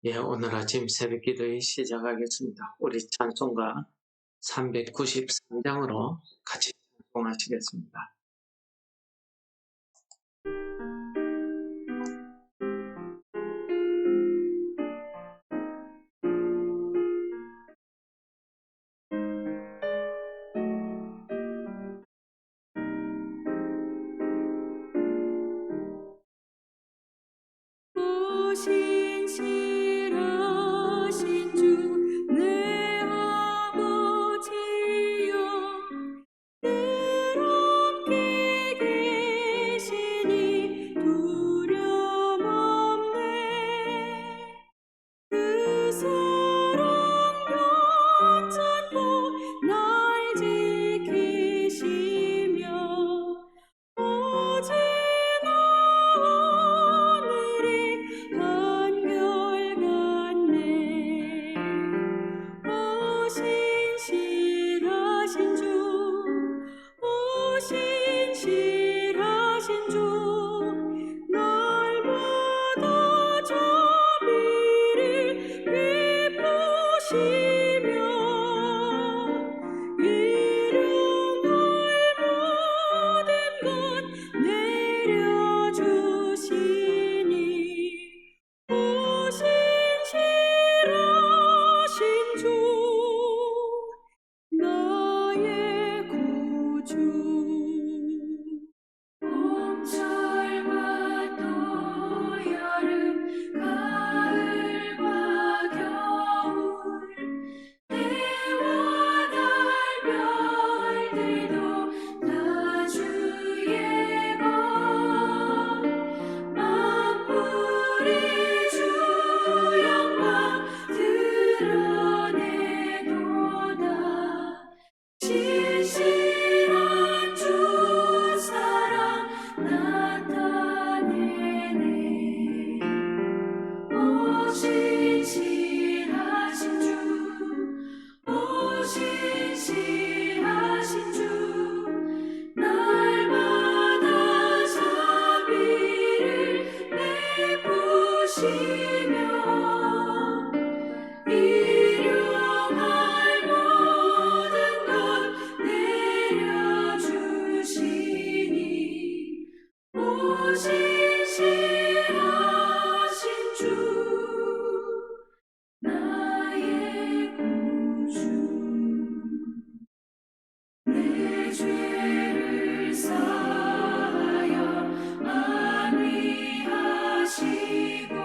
오늘 아침 새벽 기도회 시작하겠습니다. 우리 찬송가 393장으로 같이 찬송하시겠습니다. 신실하신 주 내 아버지여 늘 함께 계시니 두려움 없네. 그 사랑 편찮고 날 지키시며 어제나 오늘이 한결같네. 신실하신 주, 신실하신 주, 날마다 자비를 베푸시며 일용할 모든 것 내려주시니 신실하신 주 나의 구주. 봄철과 또 여름, 가을과 겨울, 해와 달 별들도 다 주의 것. 만물이 주 영광 드러내도다. 신실한 주 사랑 나타내네. 신실하신 주, 신실하신 주, 날마다 자비를 베푸시며 일용할 모든 것 내려주시니 신실하신 주 나의 구주. 내 죄를 사하여 안위하시고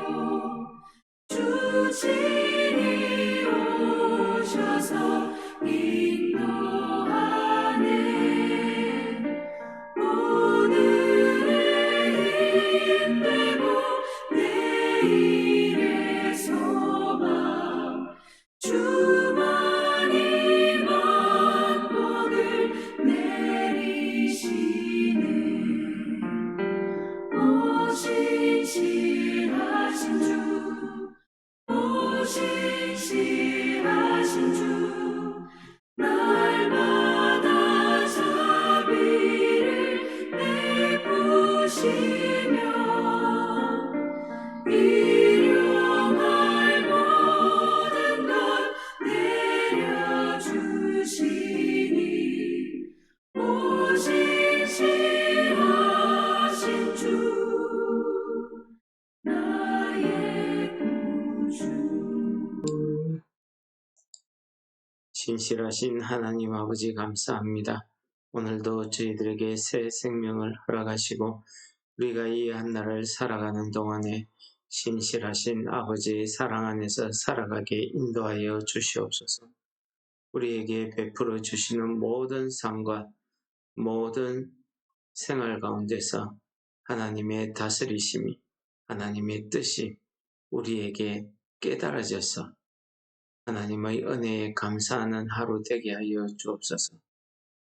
주 친히 오셔서 인도하네. 오늘의 힘되고 내일의 소망, 주만이 만복을 내리시네. 신실하신 주, 신실하신 주, 날마다 자비를 베푸시며 일용할 모든 것 내려주시니 신실하신 주 나의 구주. 신실하신 하나님 아버지 감사합니다. 오늘도 저희들에게 새 생명을 허락하시고 우리가 이 한날을 살아가는 동안에 신실하신 아버지의 사랑 안에서 살아가게 인도하여 주시옵소서. 우리에게 베풀어 주시는 모든 삶과 모든 생활 가운데서 하나님의 다스리심이, 하나님의 뜻이 우리에게 깨달아져서 하나님의 은혜에 감사하는 하루 되게 하여 주옵소서.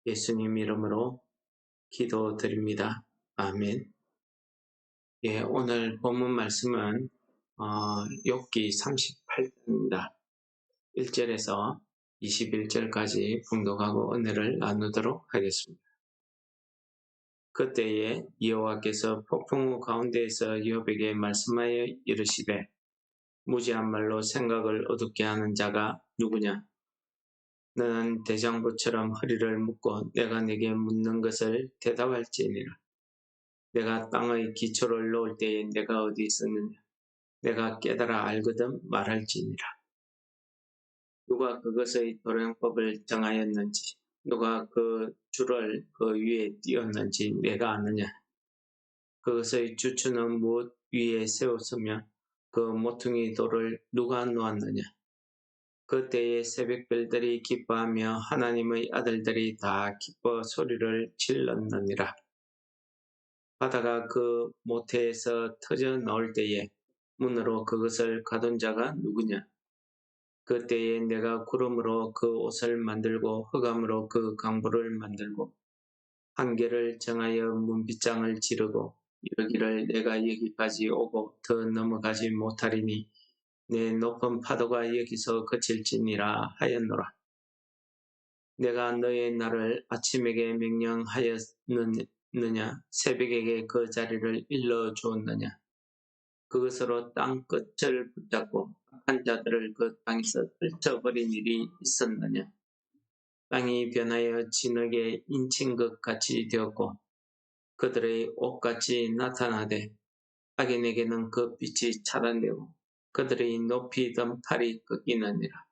예수님 이름으로 기도드립니다. 아멘. 오늘 본문 말씀은 욥기 38장입니다. 1절에서 21절까지 봉독하고 은혜를 나누도록 하겠습니다. 그때에 여호와께서 폭풍우 가운데에서 욥에게 말씀하여 이르시되 무지한 말로 생각을 어둡게 하는 자가 누구냐? 너는 대장부처럼 허리를 묶고 내가 네게 묻는 것을 대답할지니라. 내가 땅의 기초를 놓을 때에 내가 어디 있었느냐? 내가 깨달아 알거든 말할지니라. 누가 그것의 도량법을 정하였는지, 누가 그 줄을 그 위에 띄웠는지 내가 아느냐? 그것의 주추는 무엇 위에 세웠으며 그 모퉁이 돌을 누가 놓았느냐? 그 때에 새벽별들이 기뻐하며 하나님의 아들들이 다 기뻐 소리를 질렀느니라. 바다가 그 모태에서 터져 나올 때에 문으로 그것을 가둔 자가 누구냐? 그 때에 내가 구름으로 그 옷을 만들고 흑암으로 그 강보를 만들고 한계를 정하여 문빗장을 지르고 이르기를 내가 여기까지 오고 더 넘어가지 못하리니 내 높은 파도가 여기서 그칠지니라 하였노라. 내가 너의 날을 아침에게 명령하였느냐? 새벽에게 그 자리를 일러주었느냐? 그것으로 땅 끝을 붙잡고 악한 자들을 그 땅에서 떨쳐버린 일이 있었느냐? 땅이 변하여 진흙에 인친 것 같이 되었고 그들의 옷같이 나타나되 악인에게는 그 빛이 차단되고 그들의 높이 든 팔이 꺾이느니라.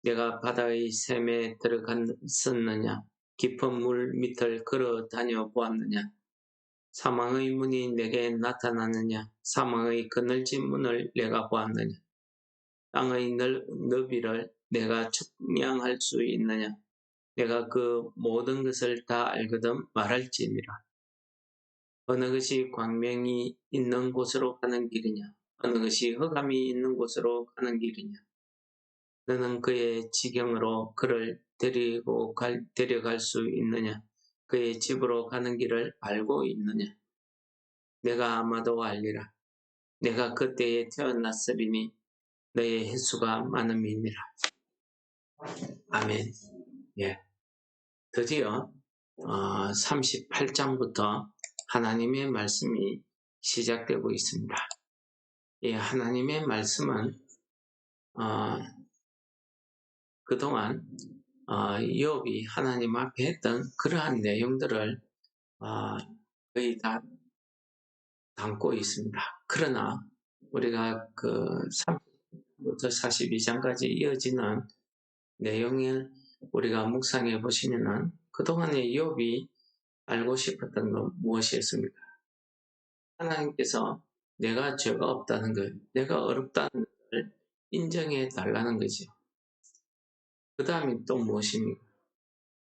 내가 바다의 샘에 들어갔었느냐? 깊은 물 밑을 걸어 다녀 보았느냐? 사망의 문이 내게 나타났느냐? 사망의 그늘진 문을 내가 보았느냐? 땅의 너비를 내가 측량할 수 있느냐? 내가 그 모든 것을 다 알거든 말할지니라. 어느 것이 광명이 있는 곳으로 가는 길이냐? 어느 것이 흑암이 있는 곳으로 가는 길이냐? 너는 그의 지경으로 그를 데려갈 수 있느냐? 그의 집으로 가는 길을 알고 있느냐? 내가 아마도 알리라. 내가 그때에 태어났으리니 너의 횟수가 많음이니라. 아멘. 예. 드디어 38장부터 하나님의 말씀이 시작되고 있습니다. 이 하나님의 말씀은 그동안 욥이 하나님 앞에 했던 그러한 내용들을 거의 다 담고 있습니다. 그러나 우리가 그 30부터 42장까지 이어지는 내용을 우리가 묵상해 보시면은 그동안의 욥이 알고 싶었던 건 무엇이었습니까? 하나님께서 내가 죄가 없다는 것, 내가 어렵다는 것을 인정해 달라는 거죠. 그 다음에 또 무엇입니까?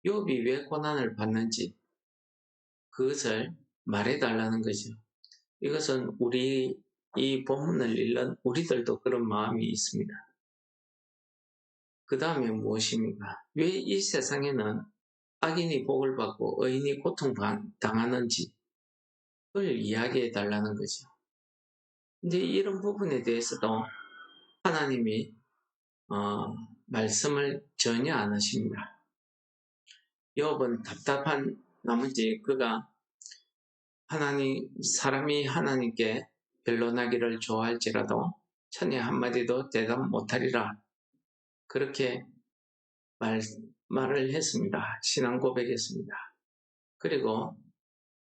욥이 왜 고난을 받는지 그것을 말해 달라는 거죠. 이것은 우리 이 본문을 읽는 우리들도 그런 마음이 있습니다. 그 다음에 무엇입니까? 왜 이 세상에는 악인이 복을 받고 의인이 고통당하는지 그걸 이야기해 달라는 거죠. 근데 이런 부분에 대해서도 하나님이 말씀을 전혀 안 하십니다. 욥은 답답한 나머지 그가 사람이 하나님께 변론하기를 좋아할지라도 천에 한마디도 대답 못하리라. 그렇게 말을 했습니다. 신앙 고백했습니다. 그리고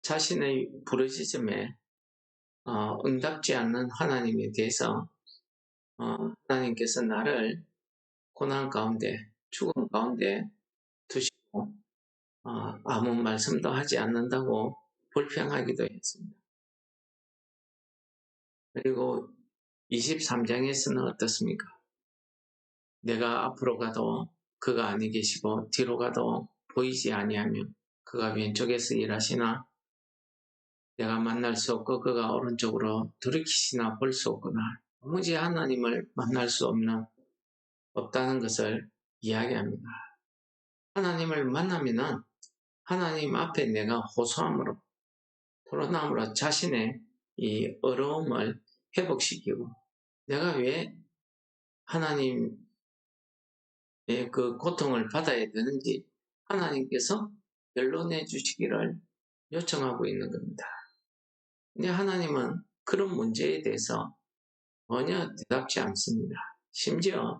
자신의 부르짖음에 응답지 않는 하나님에 대해서 하나님께서 나를 고난 가운데 죽음 가운데 두시고 아무 말씀도 하지 않는다고 불평하기도 했습니다. 그리고 23장에서는 어떻습니까? 내가 앞으로 가도 그가 아니 계시고 뒤로 가도 보이지 아니하며 그가 왼쪽에서 일하시나 내가 만날 수 없고 그가 오른쪽으로 돌이키시나 볼 수 없구나. 도무지 하나님을 만날 수 없다는 것을 이야기합니다. 하나님을 만나면은 하나님 앞에 내가 호소함으로 토론함으로 자신의 이 어려움을 회복시키고 내가 왜 하나님의 그 고통을 받아야 되는지 하나님께서 변론해 주시기를 요청하고 있는 겁니다. 근데 하나님은 그런 문제에 대해서 전혀 대답지 않습니다. 심지어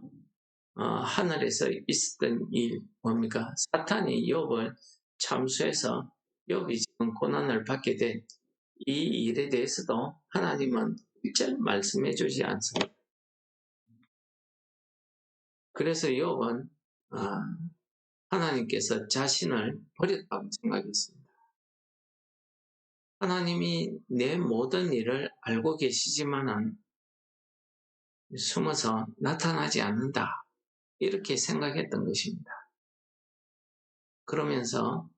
하늘에서 있었던 일 뭡니까? 사탄이 욥을 참수해서 욥이 지금 고난을 받게 된 이 일에 대해서도 하나님은 일절 말씀해 주지 않습니다. 그래서 욥은 하나님께서 자신을 버렸다고 생각했습니다. 하나님이 내 모든 일을 알고 계시지만은 숨어서 나타나지 않는다. 이렇게 생각했던 것입니다. 그러면서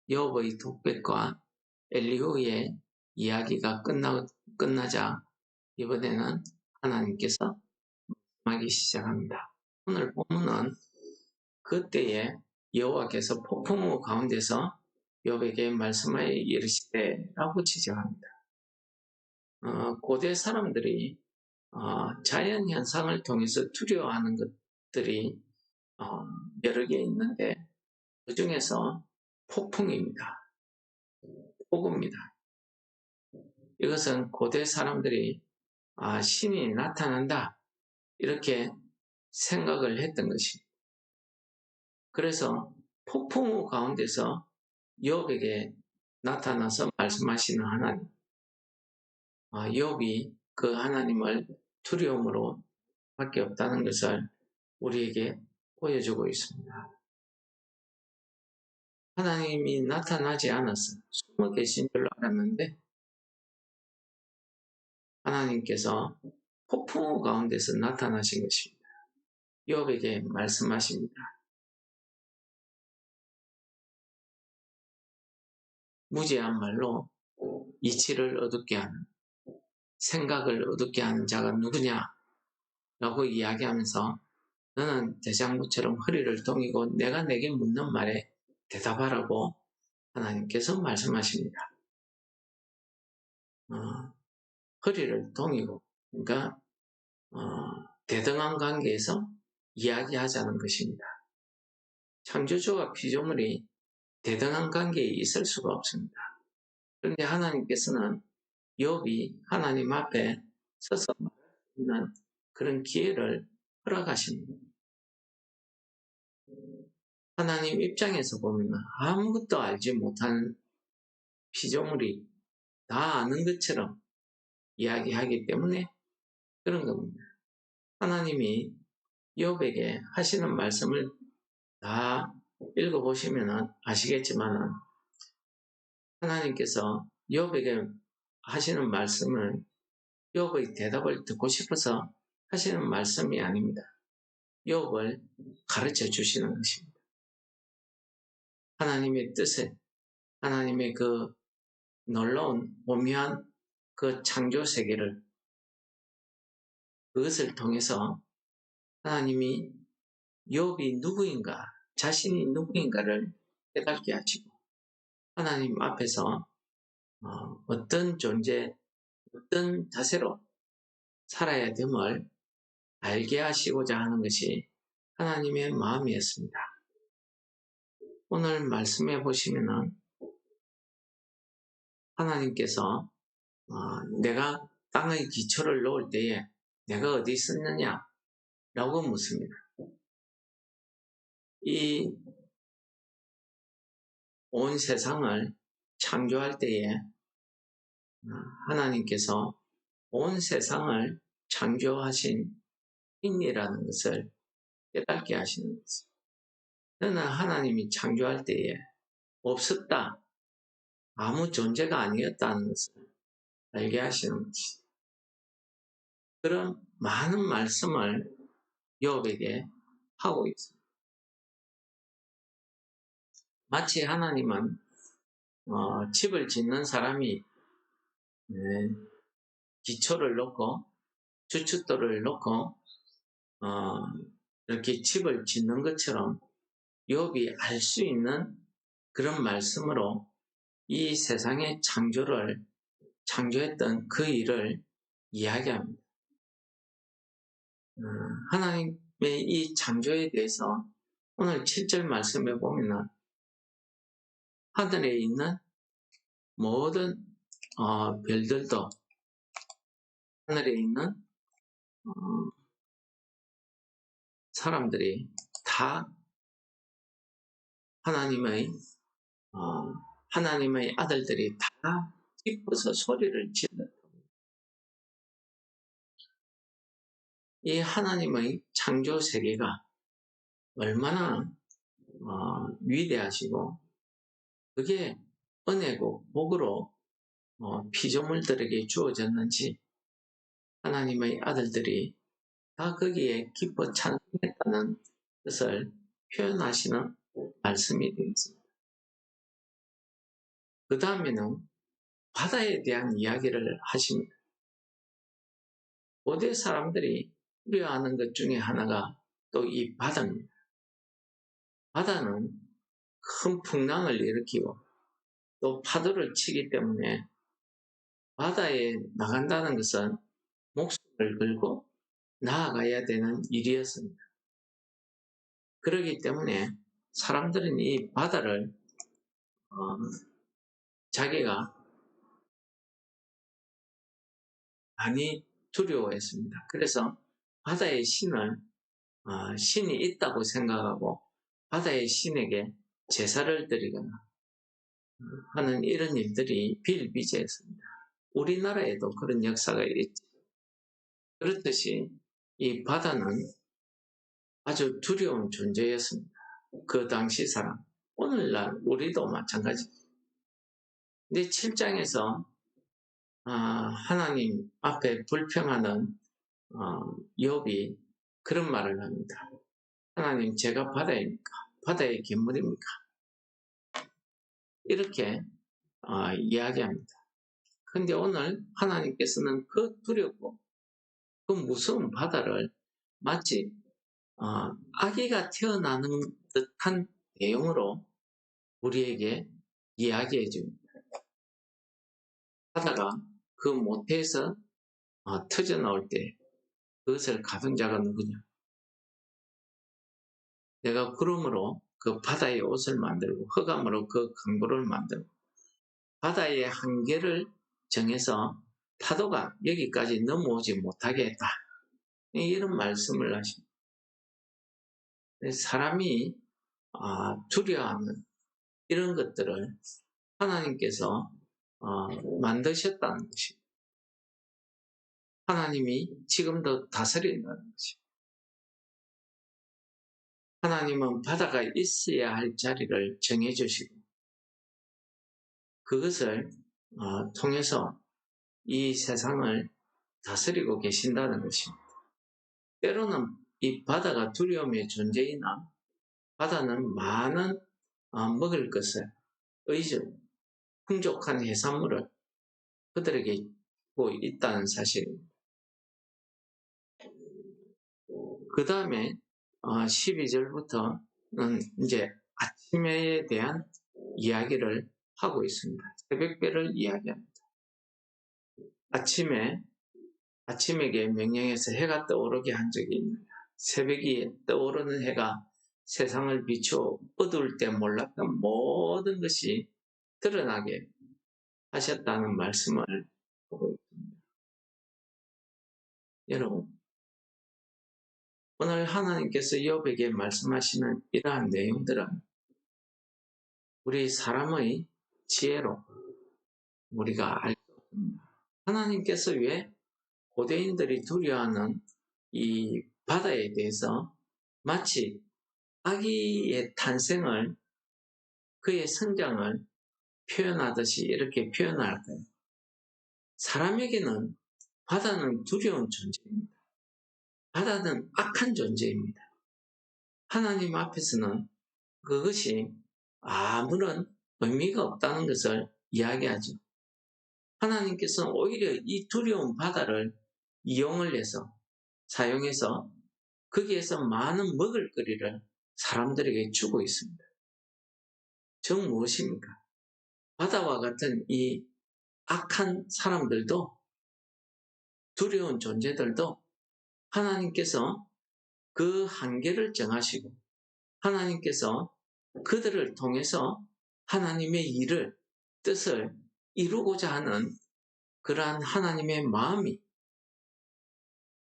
욥의 독백과 엘리후의 이야기가 끝나자 이번에는 하나님께서 말하기 시작합니다. 오늘 본문은 그때에 여호와께서 폭풍우 가운데서 욥에게 말씀하여 이르시되라고 지적합니다. 고대 사람들이 자연 현상을 통해서 두려워하는 것들이 여러 개 있는데 그 중에서 폭풍입니다. 폭우입니다. 이것은 고대 사람들이 신이 나타난다 이렇게 생각을 했던 것입니다. 그래서 폭풍우 가운데서 욥에게 나타나서 말씀하시는 하나님, 욥이 그 하나님을 두려움으로 밖에 없다는 것을 우리에게 보여주고 있습니다. 하나님이 나타나지 않았어. 숨어 계신 줄 알았는데 하나님께서 폭풍우 가운데서 나타나신 것입니다. 욥에게 말씀하십니다. 무지한 말로 이치를 어둡게 하는, 생각을 어둡게 하는 자가 누구냐? 라고 이야기하면서 너는 대장부처럼 허리를 동이고 내가 내게 묻는 말에 대답하라고 하나님께서 말씀하십니다. 허리를 동이고, 그러니까 대등한 관계에서 이야기하자는 것입니다. 창조주와 피조물이 대등한 관계에 있을 수가 없습니다. 그런데 하나님께서는 욥이 하나님 앞에 서서 말할 수 있는 그런 기회를 허락하십니다. 하나님 입장에서 보면 아무것도 알지 못하는 피조물이 다 아는 것처럼 이야기하기 때문에 그런 겁니다. 하나님이 욥에게 하시는 말씀을 다 읽어보시면 아시겠지만 하나님께서 욥에게 하시는 말씀은 욥의 대답을 듣고 싶어서 하시는 말씀이 아닙니다. 욥을 가르쳐 주시는 것입니다. 하나님의 뜻을, 하나님의 그 놀라운 오묘한 그 창조 세계를 그것을 통해서 하나님이 욥이 누구인가, 자신이 누구인가를 깨닫게 하시고 하나님 앞에서 어떤 존재, 어떤 자세로 살아야 됨을 알게 하시고자 하는 것이 하나님의 마음이었습니다. 오늘 말씀해 보시면은 하나님께서 내가 땅의 기초를 놓을 때에 내가 어디 있었느냐? 라고 묻습니다. 이 온 세상을 창조할 때에 하나님께서 온 세상을 창조하신 인이라는 것을 깨닫게 하시는 것입니다. 너는 하나님이 창조할 때에 없었다, 아무 존재가 아니었다는 것을 알게 하시는 것입니다. 그런 많은 말씀을 욥에게 하고 있습니다. 마치 하나님은 집을 짓는 사람이 기초를 놓고 주춧돌을 놓고 이렇게 집을 짓는 것처럼 욥이 알 수 있는 그런 말씀으로 이 세상의 창조했던 그 일을 이야기합니다. 하나님의 이 창조에 대해서 오늘 7절 말씀에 보면 하늘에 있는 모든 별들도 하늘에 있는 사람들이 다 하나님의 아들들이 다 기뻐서 소리를 질렀다. 이 하나님의 창조 세계가 얼마나 위대하시고 그게 은혜고 복으로 피조물들에게 주어졌는지 하나님의 아들들이 다 거기에 기뻐 찬송했다는 것을 표현하시는 말씀이 되겠습니다. 그 다음에는 바다에 대한 이야기를 하십니다. 고대 사람들이 두려워하는 것 중에 하나가 또 이 바다입니다. 바다는 큰 풍랑을 일으키고 또 파도를 치기 때문에 바다에 나간다는 것은 목숨을 걸고 나아가야 되는 일이었습니다. 그렇기 때문에 사람들은 이 바다를 자기가 많이 두려워했습니다. 그래서 바다의 신이 있다고 생각하고 바다의 신에게 제사를 드리거나 하는 이런 일들이 비일비재했습니다. 우리나라에도 그런 역사가 있죠. 그렇듯이 이 바다는 아주 두려운 존재였습니다. 그 당시 사람, 오늘날 우리도 마찬가지입니다. 근데 7장에서 하나님 앞에 불평하는 욥이 그런 말을 합니다. 하나님, 제가 바다입니까? 바다의 괴물입니까? 이렇게 이야기합니다. 그런데 오늘 하나님께서는 그 두렵고 그 무서운 바다를 마치 아기가 태어나는 듯한 내용으로 우리에게 이야기해 줍니다. 바다가 그 모태에서 터져 나올 때 그것을 가둔 자가 누구냐? 내가 구름으로 그 바다의 옷을 만들고 흑암으로 그 강보를 만들고 바다의 한계를 정해서 파도가 여기까지 넘어오지 못하게 했다. 이런 말씀을 하십니다. 사람이 두려워하는 이런 것들을 하나님께서 만드셨다는 것입니다. 하나님이 지금도 다스린다는 것입니다. 하나님은 바다가 있어야 할 자리를 정해주시고 그것을 통해서 이 세상을 다스리고 계신다는 것입니다. 때로는 이 바다가 두려움의 존재이나 바다는 많은 먹을 것을 의존, 풍족한 해산물을 그들에게 주고 있다는 사실입니다. 그 다음에 12절부터는 이제 아침에 대한 이야기를 하고 있습니다. 새벽별을 이야기합니다. 아침에게 명령해서 해가 떠오르게 한 적이 있느냐. 새벽이 떠오르는 해가 세상을 비추어 어두울 때 몰랐던 모든 것이 드러나게 하셨다는 말씀을 하고 있습니다. 여러분, 오늘 하나님께서 욥에게 말씀하시는 이러한 내용들은 우리 사람의 지혜로 우리가 알 수 없습니다. 하나님께서 왜 고대인들이 두려워하는 이 바다에 대해서 마치 아기의 탄생을, 그의 성장을 표현하듯이 이렇게 표현할까요? 사람에게는 바다는 두려운 존재입니다. 바다는 악한 존재입니다. 하나님 앞에서는 그것이 아무런 의미가 없다는 것을 이야기하죠. 하나님께서는 오히려 이 두려운 바다를 사용해서 거기에서 많은 먹을거리를 사람들에게 주고 있습니다. 즉 무엇입니까? 바다와 같은 이 악한 사람들도, 두려운 존재들도 하나님께서 그 한계를 정하시고 하나님께서 그들을 통해서 하나님의 뜻을 이루고자 하는 그러한 하나님의 마음이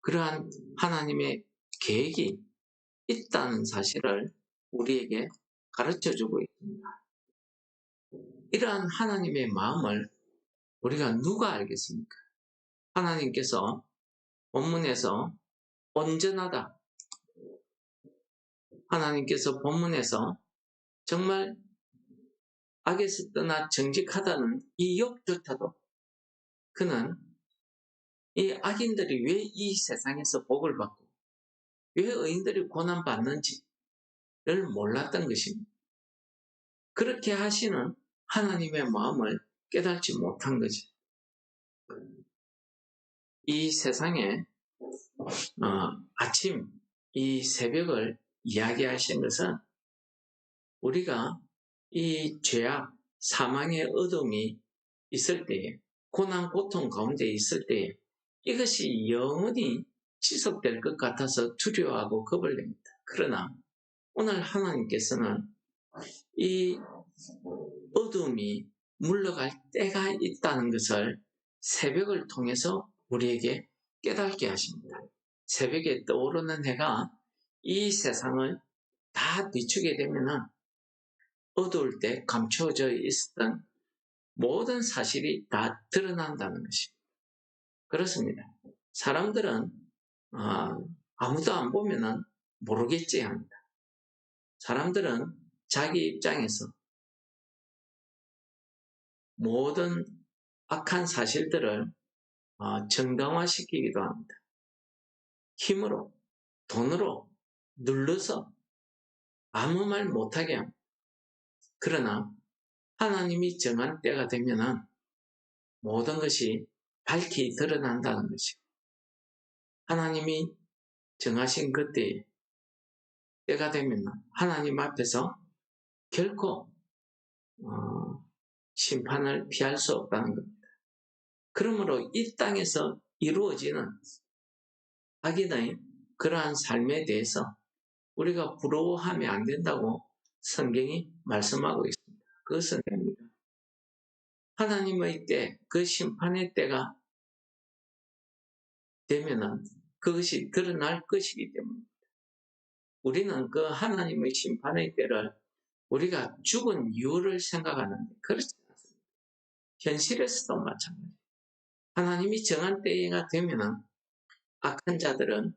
그러한 하나님의 계획이 있다는 사실을 우리에게 가르쳐주고 있습니다. 이러한 하나님의 마음을 우리가 누가 알겠습니까? 하나님께서 본문에서 온전하다. 하나님께서 본문에서 정말 악에서 떠나 정직하다는 이 욥조차도 그는 이 악인들이 왜 이 세상에서 복을 받고 왜 의인들이 고난받는지를 몰랐던 것입니다. 그렇게 하시는 하나님의 마음을 깨닫지 못한 거지. 이 세상에 아침, 이 새벽을 이야기하신 것은 우리가 이 죄악, 사망의 어둠이 있을 때에, 고난, 고통 가운데 있을 때에 이것이 영원히 지속될 것 같아서 두려워하고 겁을 냅니다. 그러나 오늘 하나님께서는 이 어둠이 물러갈 때가 있다는 것을 새벽을 통해서 우리에게 깨닫게 하십니다. 새벽에 떠오르는 해가 이 세상을 다 비추게 되면 어두울 때 감춰져 있었던 모든 사실이 다 드러난다는 것입니다. 그렇습니다. 사람들은 아무도 안 보면 모르겠지 합니다. 사람들은 자기 입장에서 모든 악한 사실들을 정당화시키기도 합니다. 힘으로, 돈으로 눌러서 아무 말 못하게 합니다. 그러나 하나님이 정한 때가 되면 모든 것이 밝히 드러난다는 것이고, 하나님이 정하신 그때에 때가 되면 하나님 앞에서 결코 심판을 피할 수 없다는 겁니다. 그러므로 이 땅에서 이루어지는 악인의 그러한 삶에 대해서 우리가 부러워하면 안 된다고 성경이 말씀하고 있습니다. 그것은 됩니다. 하나님의 때, 그 심판의 때가 되면은 그것이 드러날 것이기 때문입니다. 우리는 그 하나님의 심판의 때를 우리가 죽은 이유를 생각하는데 그렇지 않습니다. 현실에서도 마찬가지입니다. 하나님이 정한 때가 되면은 악한 자들은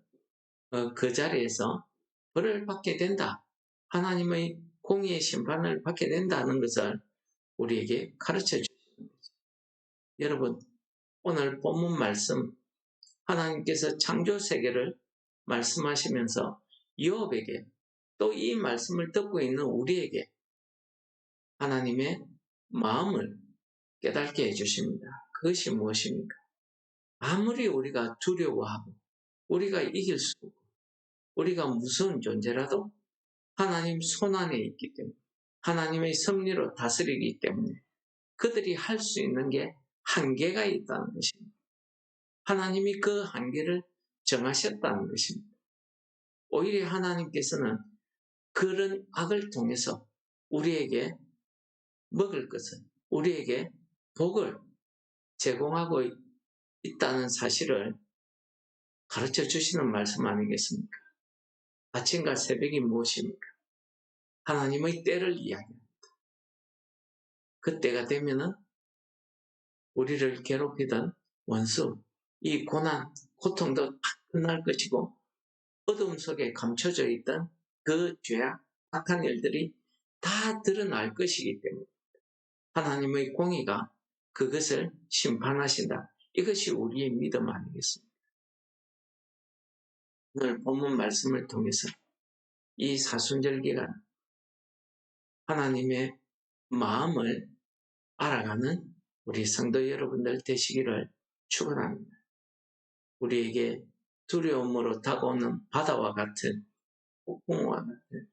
그 자리에서 벌을 받게 된다. 하나님의 공의의 심판을 받게 된다는 것을 우리에게 가르쳐 주십니다. 여러분, 오늘 본문 말씀 하나님께서 창조 세계를 말씀하시면서 욥에게 또 이 말씀을 듣고 있는 우리에게 하나님의 마음을 깨닫게 해주십니다. 그것이 무엇입니까? 아무리 우리가 두려워하고 우리가 이길 수 없고 우리가 무서운 존재라도 하나님 손안에 있기 때문에 하나님의 섭리로 다스리기 때문에 그들이 할 수 있는 게 한계가 있다는 것입니다. 하나님이 그 한계를 정하셨다는 것입니다. 오히려 하나님께서는 그런 악을 통해서 우리에게 먹을 것을, 우리에게 복을 제공하고 있다는 사실을 가르쳐 주시는 말씀 아니겠습니까? 아침과 새벽이 무엇입니까? 하나님의 때를 이야기합니다. 그때가 되면은 우리를 괴롭히던 원수, 이 고난, 고통도 다 끝날 것이고 어둠 속에 감춰져 있던 그 죄악, 악한 일들이 다 드러날 것이기 때문에 하나님의 공의가 그것을 심판하신다. 이것이 우리의 믿음 아니겠습니까? 오늘 본문 말씀을 통해서 이 사순절 기간 하나님의 마음을 알아가는 우리 성도 여러분들 되시기를 축원합니다. 우리에게 두려움으로 다가오는 바다와 같은 폭풍과 같은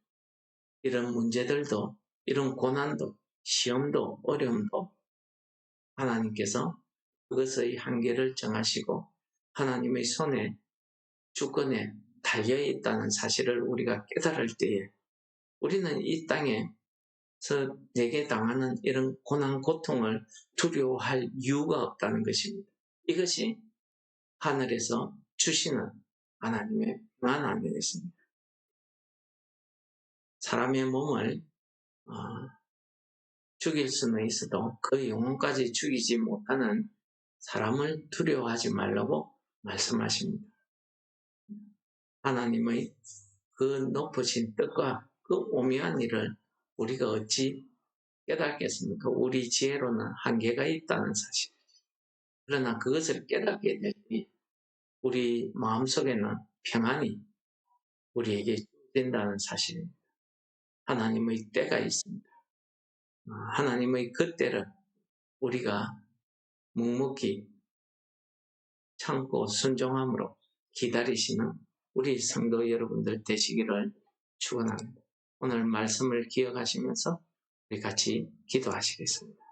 이런 문제들도, 이런 고난도, 시험도, 어려움도 하나님께서 그것의 한계를 정하시고 하나님의 손에 주권에 달려있다는 사실을 우리가 깨달을 때에 우리는 이 땅에서 내게 당하는 이런 고난, 고통을 두려워할 이유가 없다는 것입니다. 이것이 하늘에서 주시는 하나님의 평안 아니겠습니까? 사람의 몸을 죽일 수는 있어도 그 영혼까지 죽이지 못하는 사람을 두려워하지 말라고 말씀하십니다. 하나님의 그 높으신 뜻과 그 오묘한 일을 우리가 어찌 깨닫겠습니까? 우리 지혜로는 한계가 있다는 사실. 그러나 그것을 깨닫게 될 때 우리 마음속에는 평안이 우리에게 된다는 사실입니다. 하나님의 때가 있습니다. 하나님의 그 때를 우리가 묵묵히 참고 순종함으로 기다리시는 우리 성도 여러분들 되시기를 축원합니다. 오늘 말씀을 기억하시면서 우리 같이 기도하시겠습니다.